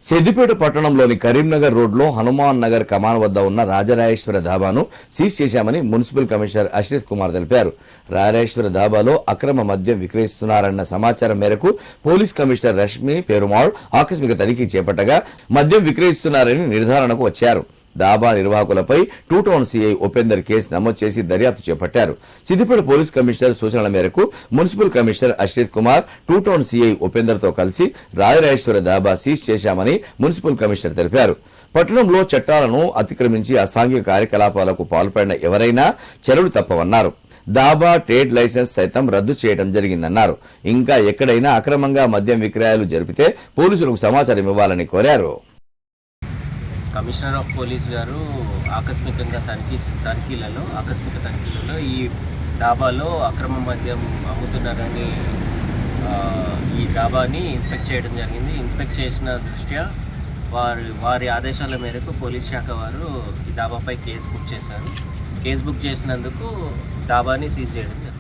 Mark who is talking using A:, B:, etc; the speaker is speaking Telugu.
A: సిద్దిపేట పట్టణంలోని కరీంనగర్ రోడ్లో హనుమాన్ నగర్ కమాన్ వద్ద ఉన్న రాజరాజేశ్వర ధాబాను సీజ్ చేశామని మున్సిపల్ కమిషనర్ అశ్రిత్ కుమార్ తెలిపారు. రాజరాజేశ్వర ధాబాలో అక్రమ మద్యం విక్రయిస్తున్నారన్న సమాచారం మేరకు పోలీస్ కమిషనర్ రష్మి పెరుమాళ్ ఆకస్మిక తనిఖీ చేపట్టగా మద్యం విక్రయిస్తున్నారని నిర్ధారణకు వచ్చారు. దాబా నిర్వాహకులపై టూ టౌన్ సీఐ ఉపేందర్ కేసు నమోదు చేసి దర్యాప్తు చేపట్టారు. సిద్దిపేట పోలీస్ కమిషనర్ సూచనల మేరకు municipal commissioner Ashrith Kumar two town CI Upender తో కలిసి రాజరాజేశ్వర దాబా సీజ్ చేశామని మున్సిపల్ కమిషనర్ తెలిపారు. పట్టణంలో చట్టాలను అతిక్రమించి అసాంఘిక కార్యకలాపాలకు పాల్పడిన ఎవరైనా చర్యలు తప్పవన్నారు. దాబా ట్రేడ్ లైసెన్స్ సైతం రద్దు చేయడం జరిగిందన్నారు. ఇంకా ఎక్కడైనా అక్రమంగా మద్యం విక్రయాలు జరిపితే పోలీసులకు సమాచారం ఇవ్వాలని కోరారు.
B: కమిషనర్ ఆఫ్ పోలీస్ గారు ఆకస్మిక తనిఖీలలో ఈ డాబాలో అక్రమ మద్యం అమ్ముతున్నారని ఈ డాబాని ఇన్స్పెక్ట్ చేయడం జరిగింది. ఇన్స్పెక్ట్ చేసిన దృష్ట్యా వారి ఆదేశాల మేరకు పోలీస్ శాఖ వారు ఈ డాబాపై కేసు బుక్ చేశారు. కేసు బుక్ చేసినందుకు డాబాని సీజ్ చేయడం జరిగింది.